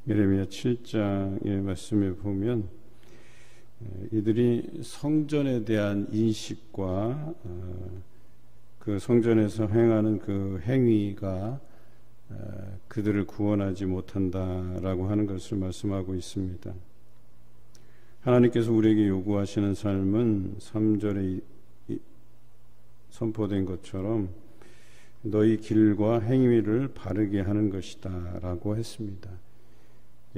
예레미야 7장의 말씀에 보면 이들이 성전에 대한 인식과 그 성전에서 행하는 그 행위가 그들을 구원하지 못한다라고 하는 것을 말씀하고 있습니다. 하나님께서 우리에게 요구하시는 삶은 3절에 선포된 것처럼 너희 길과 행위를 바르게 하는 것이다 라고 했습니다.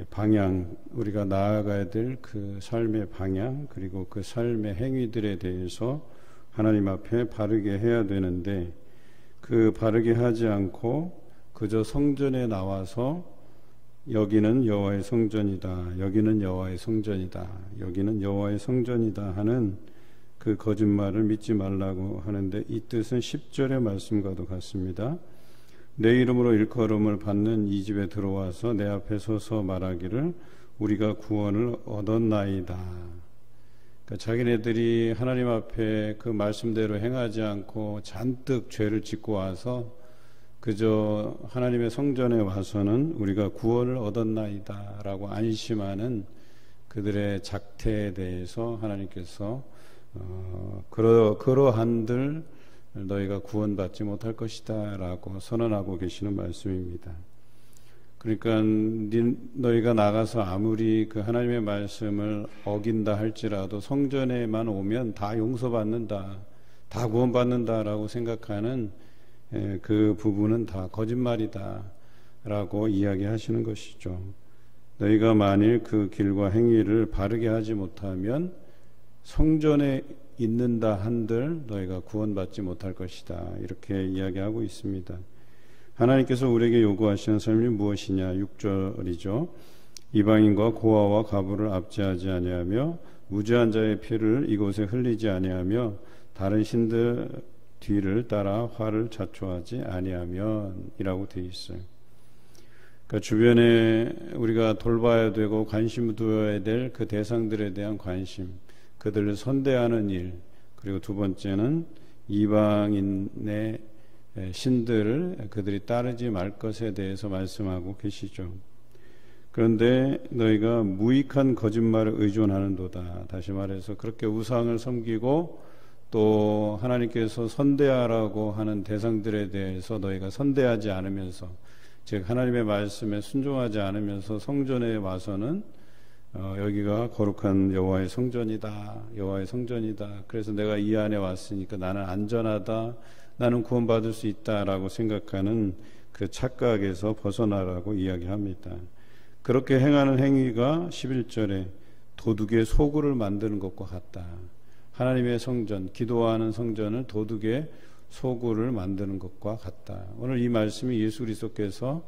방향, 우리가 나아가야 될 그 삶의 방향, 그리고 그 삶의 행위들에 대해서 하나님 앞에 바르게 해야 되는데, 그 바르게 하지 않고 그저 성전에 나와서 여기는 여호와의 성전이다, 여기는 여호와의 성전이다, 여기는 여호와의 성전이다 하는 그 거짓말을 믿지 말라고 하는데, 이 뜻은 10절의 말씀과도 같습니다. 내 이름으로 일컬음을 받는 이 집에 들어와서 내 앞에 서서 말하기를 우리가 구원을 얻었나이다. 그러니까 자기네들이 하나님 앞에 그 말씀대로 행하지 않고 잔뜩 죄를 짓고 와서 그저 하나님의 성전에 와서는 우리가 구원을 얻었나이다 라고 안심하는 그들의 작태에 대해서 하나님께서 그러한들 너희가 구원받지 못할 것이다 라고 선언하고 계시는 말씀입니다. 그러니까 너희가 나가서 아무리 그 하나님의 말씀을 어긴다 할지라도 성전에만 오면 다 용서받는다, 다 구원받는다 라고 생각하는 그 부분은 다 거짓말이다 라고 이야기하시는 것이죠. 너희가 만일 그 길과 행위를 바르게 하지 못하면 성전에 있는다 한들 너희가 구원받지 못할 것이다, 이렇게 이야기하고 있습니다. 하나님께서 우리에게 요구하시는 삶이 무엇이냐? 6절이죠. 이방인과 고아와 과부를 압제하지 아니하며 무죄한 자의 피를 이곳에 흘리지 아니하며 다른 신들 뒤를 따라 화를 자초하지 아니하면 이라고 되어 있어요. 그러니까 주변에 우리가 돌봐야 되고 관심 두어야 될 그 대상들에 대한 관심, 그들을 선대하는 일, 그리고 두 번째는 이방인의 신들을 그들이 따르지 말 것에 대해서 말씀하고 계시죠. 그런데 너희가 무익한 거짓말을 의존하는도다. 다시 말해서 그렇게 우상을 섬기고 또 하나님께서 선대하라고 하는 대상들에 대해서 너희가 선대하지 않으면서, 즉 하나님의 말씀에 순종하지 않으면서 성전에 와서는 여기가 거룩한 여호와의 성전이다, 여호와의 성전이다, 그래서 내가 이 안에 왔으니까 나는 안전하다, 나는 구원받을 수 있다라고 생각하는 그 착각에서 벗어나라고 이야기합니다. 그렇게 행하는 행위가 11절에 도둑의 소굴을 만드는 것과 같다. 하나님의 성전, 기도하는 성전을 도둑의 소굴을 만드는 것과 같다. 오늘 이 말씀이 예수 그리스도께서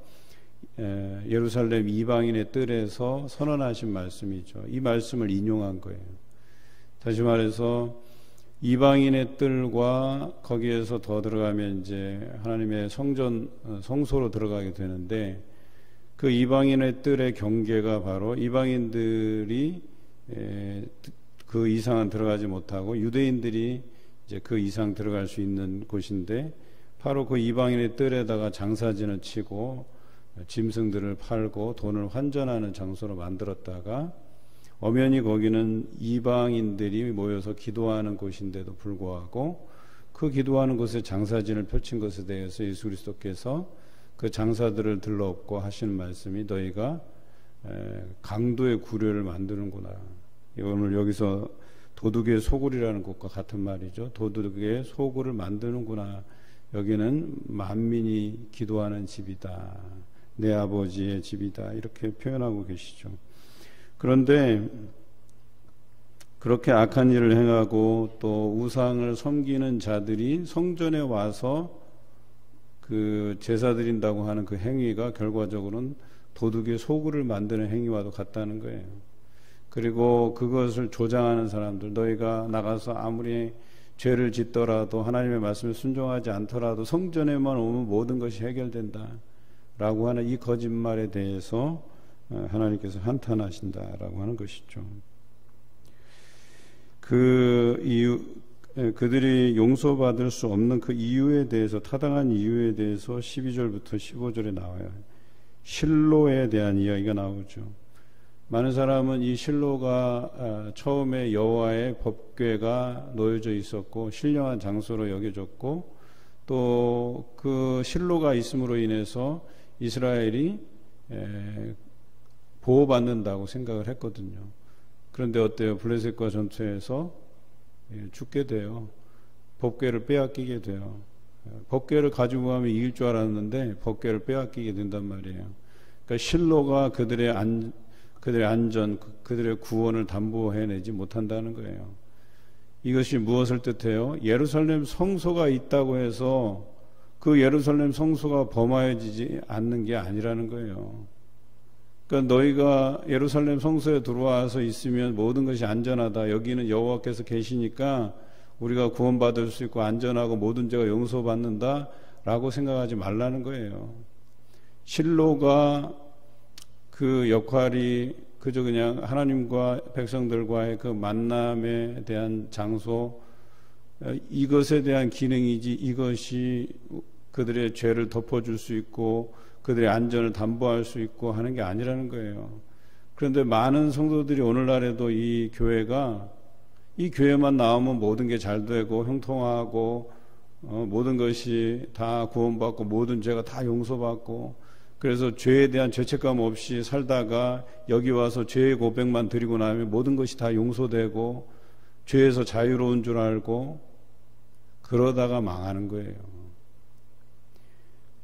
예루살렘 이방인의 뜰에서 선언하신 말씀이죠. 이 말씀을 인용한 거예요. 다시 말해서 이방인의 뜰과 거기에서 더 들어가면 이제 하나님의 성전, 성소로 들어가게 되는데, 그 이방인의 뜰의 경계가 바로 이방인들이 그 이상은 들어가지 못하고 유대인들이 이제 그 이상 들어갈 수 있는 곳인데, 바로 그 이방인의 뜰에다가 장사진을 치고 짐승들을 팔고 돈을 환전하는 장소로 만들었다가 엄연히 거기는 이방인들이 모여서 기도하는 곳인데도 불구하고 그 기도하는 곳에 장사진을 펼친 것에 대해서 예수 그리스도께서 그 장사들을 들러엎고 하시는 말씀이 너희가 강도의 구려를 만드는구나. 오늘 여기서 도둑의 소굴이라는 것과 같은 말이죠. 도둑의 소굴을 만드는구나. 여기는 만민이 기도하는 집이다, 내 아버지의 집이다, 이렇게 표현하고 계시죠. 그런데 그렇게 악한 일을 행하고 또 우상을 섬기는 자들이 성전에 와서 그 제사 드린다고 하는 그 행위가 결과적으로는 도둑의 소굴을 만드는 행위와도 같다는 거예요. 그리고 그것을 조장하는 사람들, 너희가 나가서 아무리 죄를 짓더라도 하나님의 말씀에 순종하지 않더라도 성전에만 오면 모든 것이 해결된다 라고 하는 이 거짓말에 대해서 하나님께서 한탄하신다라고 하는 것이죠. 그 이유, 그들이 용서받을 수 없는 그 이유에 대해서, 타당한 이유에 대해서 12절부터 15절에 나와요. 실로에 대한 이야기가 나오죠. 많은 사람은 이 실로가 처음에 여호와의 법궤가 놓여져 있었고 신령한 장소로 여겨졌고 또 그 실로가 있음으로 인해서 이스라엘이 보호받는다고 생각을 했거든요. 그런데 어때요? 블레셋과 전투에서 죽게 돼요. 법궤를 빼앗기게 돼요. 법궤를 가지고 가면 이길 줄 알았는데 법궤를 빼앗기게 된단 말이에요. 그러니까 실로가 그들의 안전, 그들의 구원을 담보해내지 못한다는 거예요. 이것이 무엇을 뜻해요? 예루살렘 성소가 있다고 해서 그 예루살렘 성소가 범하여지지 않는 게 아니라는 거예요. 그러니까 너희가 예루살렘 성소에 들어와서 있으면 모든 것이 안전하다. 여기는 여호와께서 계시니까 우리가 구원받을 수 있고 안전하고 모든 죄가 용서받는다 라고 생각하지 말라는 거예요. 실로가 그 역할이 그저 그냥 하나님과 백성들과의 그 만남에 대한 장소, 이것에 대한 기능이지 이것이 그들의 죄를 덮어줄 수 있고 그들의 안전을 담보할 수 있고 하는 게 아니라는 거예요. 그런데 많은 성도들이 오늘날에도 이 교회만 나오면 모든 게 잘 되고 형통하고 모든 것이 다 구원받고 모든 죄가 다 용서받고 그래서 죄에 대한 죄책감 없이 살다가 여기 와서 죄의 고백만 드리고 나면 모든 것이 다 용서되고 죄에서 자유로운 줄 알고 그러다가 망하는 거예요.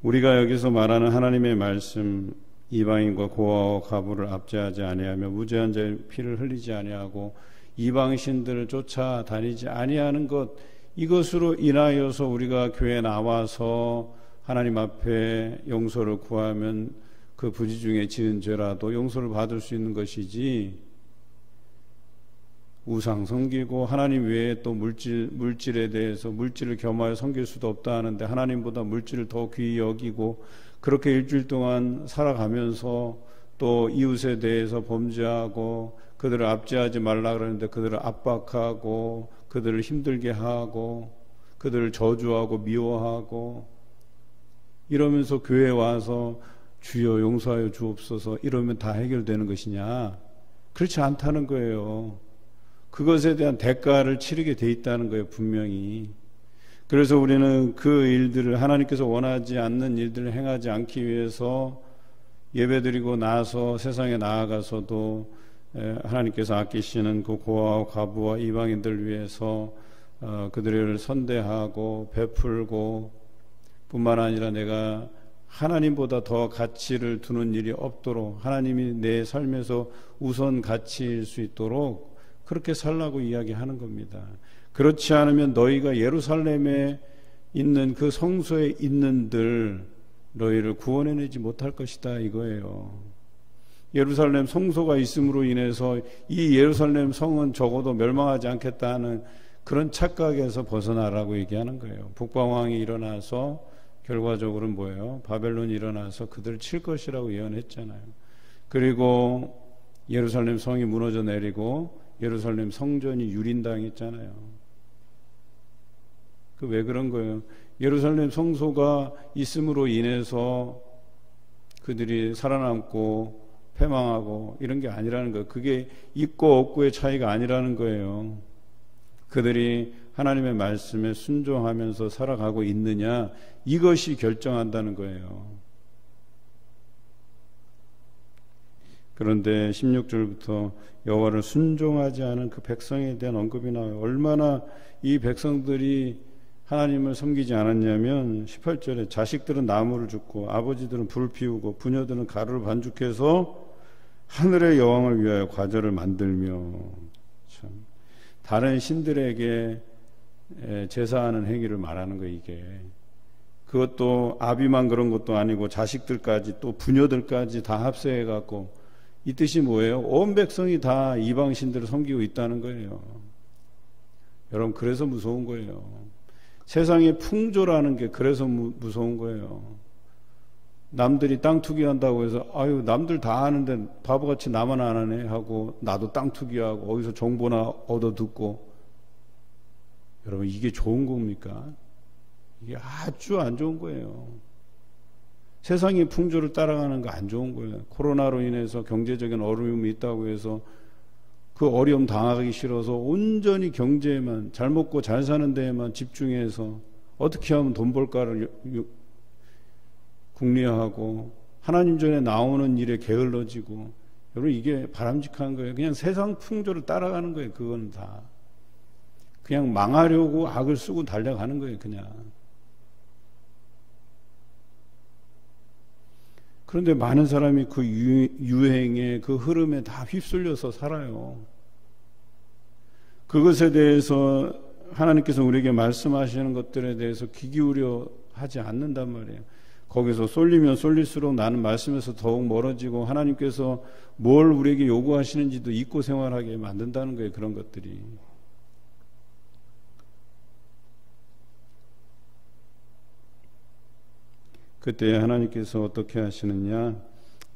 우리가 여기서 말하는 하나님의 말씀, 이방인과 고아와 과부를 압제하지 아니하며 무죄한 자의 피를 흘리지 아니하고 이방신들을 쫓아다니지 아니하는 것, 이것으로 인하여서 우리가 교회에 나와서 하나님 앞에 용서를 구하면 그 부지 중에 지은 죄라도 용서를 받을 수 있는 것이지, 우상 섬기고 하나님 외에 또 물질에 대해서 물질을 겸하여 섬길 수도 없다 하는데 하나님보다 물질을 더 귀히 여기고 그렇게 일주일 동안 살아가면서 또 이웃에 대해서 범죄하고 그들을 압제하지 말라 그러는데 그들을 압박하고 그들을 힘들게 하고 그들을 저주하고 미워하고 이러면서 교회에 와서 주여 용서하여 주옵소서 이러면 다 해결되는 것이냐? 그렇지 않다는 거예요. 그것에 대한 대가를 치르게 돼 있다는 거예요, 분명히. 그래서 우리는 그 일들을, 하나님께서 원하지 않는 일들을 행하지 않기 위해서 예배드리고 나서 세상에 나아가서도 하나님께서 아끼시는 그 고아와 과부와 이방인들 위해서 그들을 선대하고 베풀고 뿐만 아니라 내가 하나님보다 더 가치를 두는 일이 없도록 하나님이 내 삶에서 우선 가치일 수 있도록 그렇게 살라고 이야기하는 겁니다. 그렇지 않으면 너희가 예루살렘에 있는 그 성소에 있는들 너희를 구원해내지 못할 것이다 이거예요. 예루살렘 성소가 있음으로 인해서 이 예루살렘 성은 적어도 멸망하지 않겠다는 그런 착각에서 벗어나라고 얘기하는 거예요. 북방왕이 일어나서 결과적으로는 뭐예요? 바벨론이 일어나서 그들을 칠 것이라고 예언했잖아요. 그리고 예루살렘 성이 무너져 내리고 예루살렘 성전이 유린당했잖아요. 그 왜 그런 거예요? 예루살렘 성소가 있음으로 인해서 그들이 살아남고 패망하고 이런 게 아니라는 거예요. 그게 있고 없고의 차이가 아니라는 거예요. 그들이 하나님의 말씀에 순종하면서 살아가고 있느냐, 이것이 결정한다는 거예요. 그런데 16절부터 여호와를 순종하지 않은 그 백성에 대한 언급이 나와요. 얼마나 이 백성들이 하나님을 섬기지 않았냐면 18절에 자식들은 나무를 줍고 아버지들은 불을 피우고 부녀들은 가루를 반죽해서 하늘의 여왕을 위하여 과자를 만들며, 참 다른 신들에게 제사하는 행위를 말하는 거예요. 이게 그것도 아비만 그런 것도 아니고 자식들까지 또 부녀들까지 다 합세해 갖고, 이 뜻이 뭐예요? 온 백성이 다 이방 신들을 섬기고 있다는 거예요. 여러분, 그래서 무서운 거예요. 세상의 풍조라는 게 그래서 무서운 거예요. 남들이 땅 투기한다고 해서 아유 남들 다 하는데 바보같이 나만 안 하네 하고 나도 땅 투기하고 어디서 정보나 얻어 듣고, 여러분 이게 좋은 겁니까? 이게 아주 안 좋은 거예요. 세상의 풍조를 따라가는 거 안 좋은 거예요. 코로나로 인해서 경제적인 어려움이 있다고 해서 그 어려움 당하기 싫어서 온전히 경제에만, 잘 먹고 잘 사는 데에만 집중해서 어떻게 하면 돈 벌까를 궁리하고 하나님 전에 나오는 일에 게을러지고, 여러분 이게 바람직한 거예요. 그냥 세상 풍조를 따라가는 거예요. 그건 다 그냥 망하려고 악을 쓰고 달려가는 거예요. 그냥. 그런데 많은 사람이 그 유행에, 그 흐름에 다 휩쓸려서 살아요. 그것에 대해서 하나님께서 우리에게 말씀하시는 것들에 대해서 귀 기울여 하지 않는단 말이에요. 거기서 쏠리면 쏠릴수록 나는 말씀에서 더욱 멀어지고 하나님께서 뭘 우리에게 요구하시는지도 잊고 생활하게 만든다는 거예요. 그런 것들이. 그때 하나님께서 어떻게 하시느냐?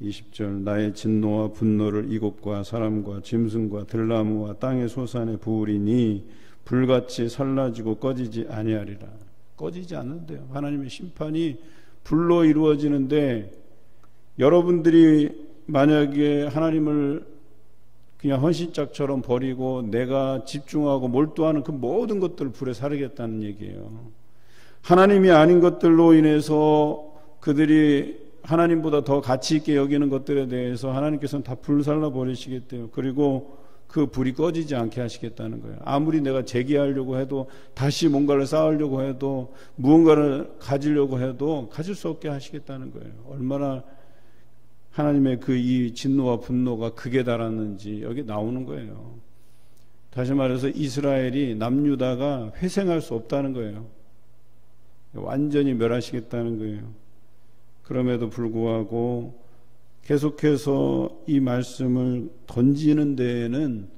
20절, 나의 진노와 분노를 이곳과 사람과 짐승과 들나무와 땅의 소산에 부으리니 불같이 살라지고 꺼지지 아니하리라. 꺼지지 않는데요. 하나님의 심판이 불로 이루어지는데, 여러분들이 만약에 하나님을 그냥 헌신짝처럼 버리고 내가 집중하고 몰두하는 그 모든 것들을 불에 사르겠다는 얘기예요. 하나님이 아닌 것들로 인해서 그들이 하나님보다 더 가치 있게 여기는 것들에 대해서 하나님께서는 다 불살라 버리시겠대요. 그리고 그 불이 꺼지지 않게 하시겠다는 거예요. 아무리 내가 재기하려고 해도, 다시 뭔가를 쌓으려고 해도, 무언가를 가지려고 해도 가질 수 없게 하시겠다는 거예요. 얼마나 하나님의 그 이 진노와 분노가 극에 달았는지 여기 나오는 거예요. 다시 말해서 이스라엘이 남유다가 회생할 수 없다는 거예요. 완전히 멸하시겠다는 거예요. 그럼에도 불구하고 계속해서 이 말씀을 던지는 데에는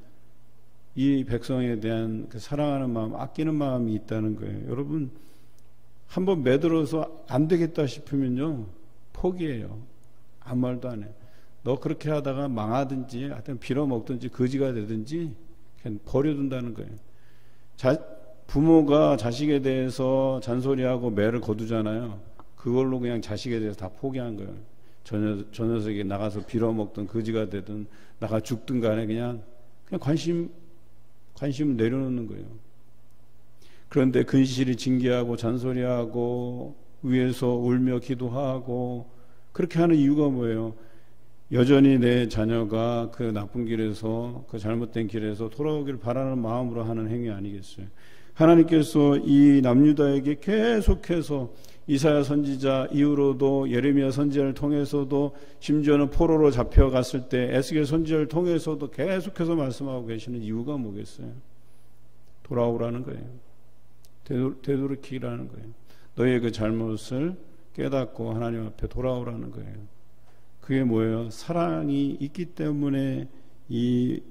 이 백성에 대한 그 사랑하는 마음, 아끼는 마음이 있다는 거예요. 여러분, 한번 매들어서 안 되겠다 싶으면요, 포기해요. 아무 말도 안 해요. 너 그렇게 하다가 망하든지 하여튼 빌어먹든지 거지가 되든지 그냥 버려둔다는 거예요. 부모가 자식에 대해서 잔소리하고 매를 거두잖아요. 그걸로 그냥 자식에 대해서 다 포기한 거예요. 저 녀석이 나가서 빌어먹든 거지가 되든 나가 죽든 간에 그냥 관심을 내려놓는 거예요. 그런데 근실이 징계하고 잔소리하고 위에서 울며 기도하고 그렇게 하는 이유가 뭐예요? 여전히 내 자녀가 그 나쁜 길에서, 그 잘못된 길에서 돌아오길 바라는 마음으로 하는 행위 아니겠어요? 하나님께서 이 남유다에게 계속해서 이사야 선지자 이후로도, 예레미야 선지자를 통해서도, 심지어는 포로로 잡혀갔을 때 에스겔 선지자를 통해서도 계속해서 말씀하고 계시는 이유가 뭐겠어요? 돌아오라는 거예요. 되돌이키라는 거예요. 너희의 그 잘못을 깨닫고 하나님 앞에 돌아오라는 거예요. 그게 뭐예요? 사랑이 있기 때문에 이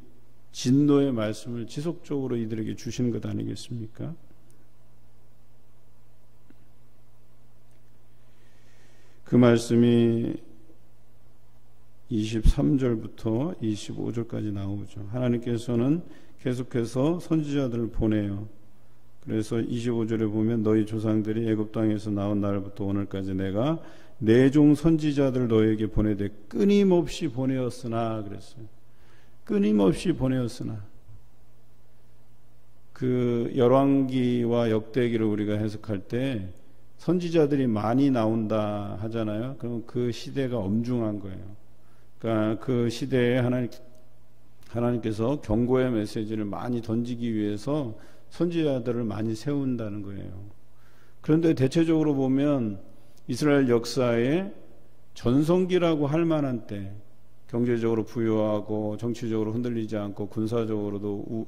진노의 말씀을 지속적으로 이들에게 주시는 것 아니겠습니까? 그 말씀이 23절부터 25절까지 나오죠. 하나님께서는 계속해서 선지자들을 보내요. 그래서 25절에 보면 너희 조상들이 애굽 땅에서 나온 날부터 오늘까지 내가 내 종 선지자들 너에게 보내되 끊임없이 보내었으나 그랬어요. 끊임없이 보내었으나. 그 열왕기와 역대기를 우리가 해석할 때 선지자들이 많이 나온다 하잖아요. 그럼 그 시대가 엄중한 거예요. 그러니까 그 시대에 하나님께서 경고의 메시지를 많이 던지기 위해서 선지자들을 많이 세운다는 거예요. 그런데 대체적으로 보면 이스라엘 역사에 전성기라고 할 만한 때, 경제적으로 부유하고 정치적으로 흔들리지 않고 군사적으로도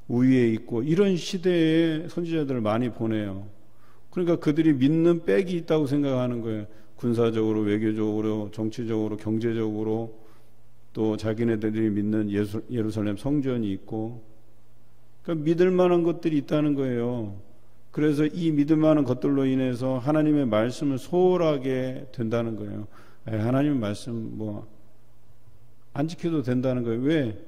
우위에 있고 이런 시대에 선지자들을 많이 보내요. 그러니까 그들이 믿는 백이 있다고 생각하는 거예요. 군사적으로, 외교적으로, 정치적으로, 경제적으로, 또 자기네들이 믿는 예루살렘 성전이 있고, 그러니까 믿을 만한 것들이 있다는 거예요. 그래서 이 믿을 만한 것들로 인해서 하나님의 말씀을 소홀하게 된다는 거예요. 하나님의 말씀 안 지켜도 된다는 거예요. 왜?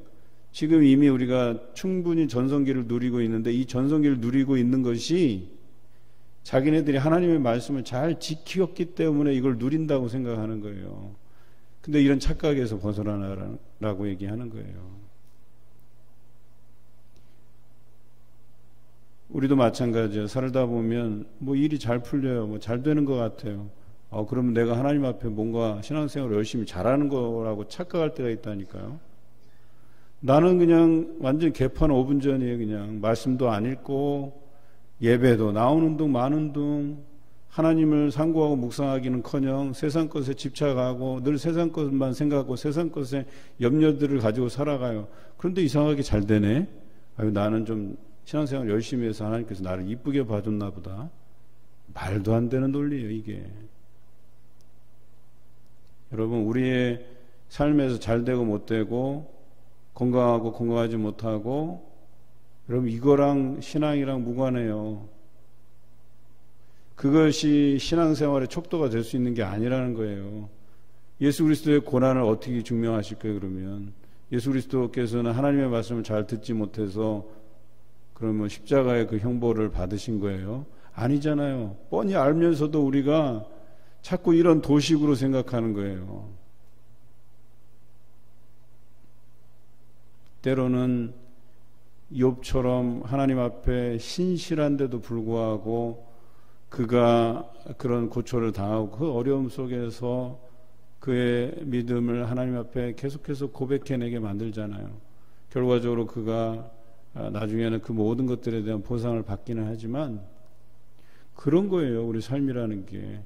지금 이미 우리가 충분히 전성기를 누리고 있는데, 이 전성기를 누리고 있는 것이 자기네들이 하나님의 말씀을 잘 지켰기 때문에 이걸 누린다고 생각하는 거예요. 근데 이런 착각에서 벗어나라고 얘기하는 거예요. 우리도 마찬가지예요. 살다 보면 뭐 일이 잘 풀려요. 뭐 잘 되는 것 같아요. 그러면 내가 하나님 앞에 뭔가 신앙생활을 열심히 잘하는 거라고 착각할 때가 있다니까요. 나는 그냥 완전 개판 5분 전이에요. 그냥 말씀도 안 읽고 예배도 나오는 둥 마는 둥 하나님을 상고하고 묵상하기는커녕 세상 것에 집착하고 늘 세상 것만 생각하고 세상 것에 염려들을 가지고 살아가요. 그런데 이상하게 잘 되네. 나는 좀 신앙생활 열심히 해서 하나님께서 나를 이쁘게 봐줬나 보다. 말도 안 되는 논리예요, 이게. 여러분, 우리의 삶에서 잘 되고 못 되고 건강하고 건강하지 못하고 여러분 이거랑 신앙이랑 무관해요. 그것이 신앙생활의 척도가 될 수 있는 게 아니라는 거예요. 예수 그리스도의 고난을 어떻게 증명하실 거예요, 그러면? 예수 그리스도께서는 하나님의 말씀을 잘 듣지 못해서 그러면 십자가의 그 형벌을 받으신 거예요? 아니잖아요. 뻔히 알면서도 우리가 자꾸 이런 도식으로 생각하는 거예요. 때로는 욥처럼 하나님 앞에 신실한데도 불구하고 그가 그런 고초를 당하고 그 어려움 속에서 그의 믿음을 하나님 앞에 계속해서 고백해내게 만들잖아요. 결과적으로 그가 나중에는 그 모든 것들에 대한 보상을 받기는 하지만 그런 거예요, 우리 삶이라는 게.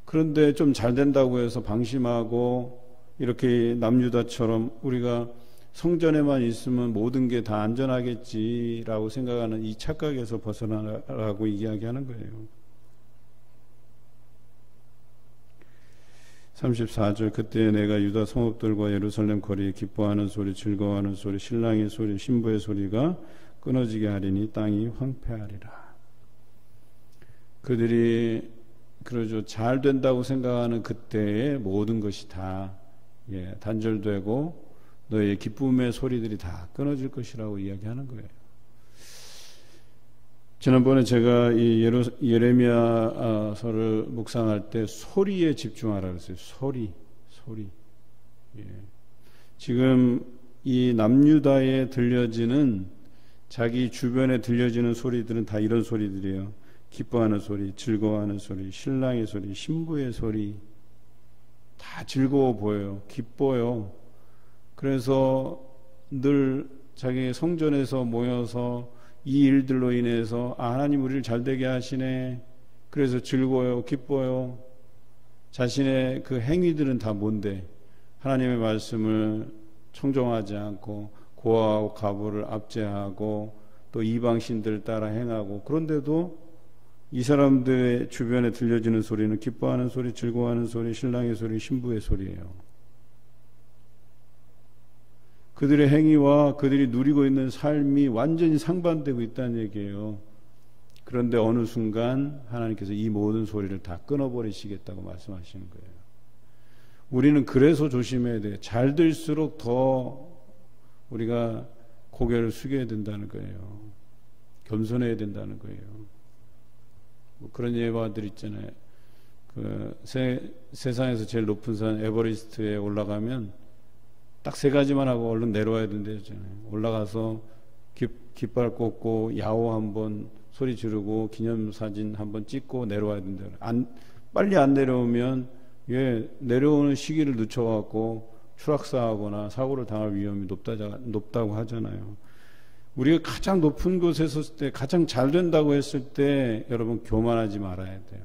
그런데 좀 잘 된다고 해서 방심하고 이렇게 남유다처럼 우리가 성전에만 있으면 모든 게 다 안전하겠지라고 생각하는 이 착각에서 벗어나라고 이야기하는 거예요. 34절 그때 내가 유다 성읍들과 예루살렘 거리에 기뻐하는 소리 즐거워하는 소리 신랑의 소리 신부의 소리가 끊어지게 하리니 땅이 황폐하리라. 그들이 그러죠. 잘 된다고 생각하는 그때의 모든 것이 다 단절되고 너의 기쁨의 소리들이 다 끊어질 것이라고 이야기하는 거예요. 지난번에 제가 이 예레미야서를 묵상할 때 소리에 집중하라고 했어요. 소리. 지금 이 남유다에 들려지는 자기 주변에 들려지는 소리들은 다 이런 소리들이에요. 기뻐하는 소리, 즐거워하는 소리, 신랑의 소리, 신부의 소리 다 즐거워 보여요. 기뻐요. 그래서 늘 자기 성전에서 모여서 이 일들로 인해서 하나님 우리를 잘되게 하시네. 그래서 즐거워요. 기뻐요. 자신의 그 행위들은 다 뭔데? 하나님의 말씀을 청종하지 않고 고아하고 가부를 압제하고 또 이방신들을 따라 행하고 그런데도 이 사람들의 주변에 들려지는 소리는 기뻐하는 소리, 즐거워하는 소리, 신랑의 소리, 신부의 소리예요. 그들의 행위와 그들이 누리고 있는 삶이 완전히 상반되고 있다는 얘기예요. 그런데 어느 순간 하나님께서 이 모든 소리를 다 끊어버리시겠다고 말씀하시는 거예요. 우리는 그래서 조심해야 돼요. 잘 될수록 더 우리가 고개를 숙여야 된다는 거예요. 겸손해야 된다는 거예요. 뭐 그런 예화들 있잖아요. 세상에서 제일 높은 산 에버리스트에 올라가면 딱 3가지만 하고 얼른 내려와야 된다잖아요. 올라가서 깃발 꽂고 야호 한번 소리 지르고 기념사진 한번 찍고 내려와야 된다. 빨리 안 내려오면 내려오는 시기를 늦춰갖고 추락사하거나 사고를 당할 위험이 높다고 하잖아요. 우리가 가장 높은 곳에 섰을 때 가장 잘 된다고 했을 때 여러분 교만하지 말아야 돼요.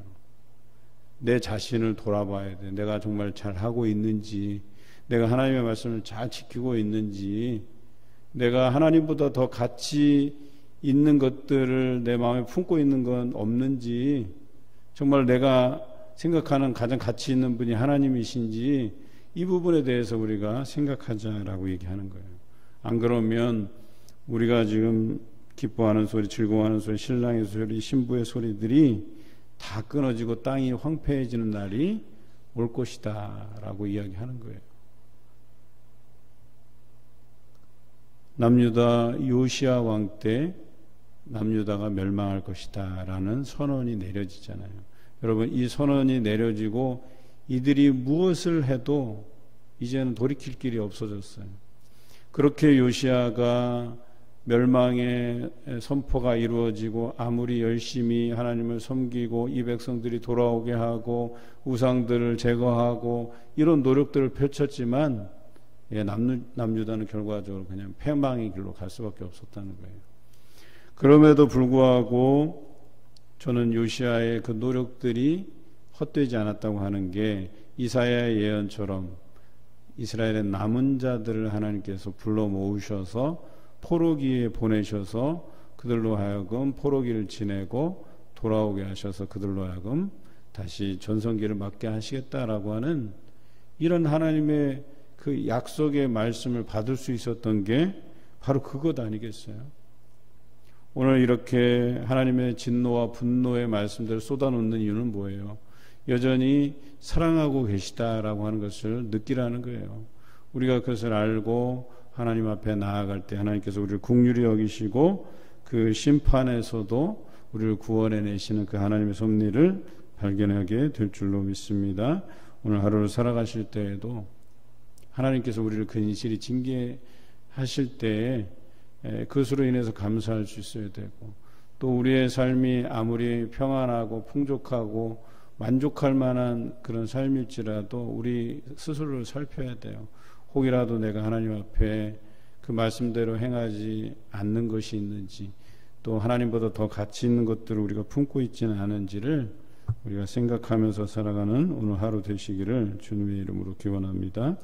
내 자신을 돌아봐야 돼요. 내가 정말 잘하고 있는지, 내가 하나님의 말씀을 잘 지키고 있는지, 내가 하나님보다 더 가치 있는 것들을 내 마음에 품고 있는 건 없는지, 정말 내가 생각하는 가장 가치 있는 분이 하나님이신지 이 부분에 대해서 우리가 생각하자라고 얘기하는 거예요. 안 그러면 우리가 지금 기뻐하는 소리, 즐거워하는 소리, 신랑의 소리, 신부의 소리들이 다 끊어지고 땅이 황폐해지는 날이 올 것이다 라고 이야기하는 거예요. 남유다 요시야 왕 때 남유다가 멸망할 것이다 라는 선언이 내려지잖아요. 여러분, 이 선언이 내려지고 이들이 무엇을 해도 이제는 돌이킬 길이 없어졌어요. 그렇게 요시야가 멸망의 선포가 이루어지고 아무리 열심히 하나님을 섬기고 이 백성들이 돌아오게 하고 우상들을 제거하고 이런 노력들을 펼쳤지만 남유다는 결과적으로 그냥 패망의 길로 갈 수밖에 없었다는 거예요. 그럼에도 불구하고 저는 요시야의 그 노력들이 헛되지 않았다고 하는 게 이사야의 예언처럼 이스라엘의 남은 자들을 하나님께서 불러 모으셔서 포로기에 보내셔서 그들로 하여금 포로기를 지내고 돌아오게 하셔서 그들로 하여금 다시 전성기를 맞게 하시겠다라고 하는 이런 하나님의 그 약속의 말씀을 받을 수 있었던 게 바로 그것 아니겠어요? 오늘 이렇게 하나님의 진노와 분노의 말씀들을 쏟아놓는 이유는 뭐예요? 여전히 사랑하고 계시다라고 하는 것을 느끼라는 거예요. 우리가 그것을 알고 하나님 앞에 나아갈 때 하나님께서 우리를 긍휼히 여기시고 그 심판에서도 우리를 구원해내시는 그 하나님의 섭리를 발견하게 될 줄로 믿습니다. 오늘 하루를 살아가실 때에도 하나님께서 우리를 근실히 징계하실 때에 그것으로 인해서 감사할 수 있어야 되고, 또 우리의 삶이 아무리 평안하고 풍족하고 만족할 만한 그런 삶일지라도 우리 스스로를 살펴야 돼요. 혹이라도 내가 하나님 앞에 그 말씀대로 행하지 않는 것이 있는지, 또 하나님보다 더 가치 있는 것들을 우리가 품고 있지는 않은지를 우리가 생각하면서 살아가는 오늘 하루 되시기를 주님의 이름으로 기원합니다.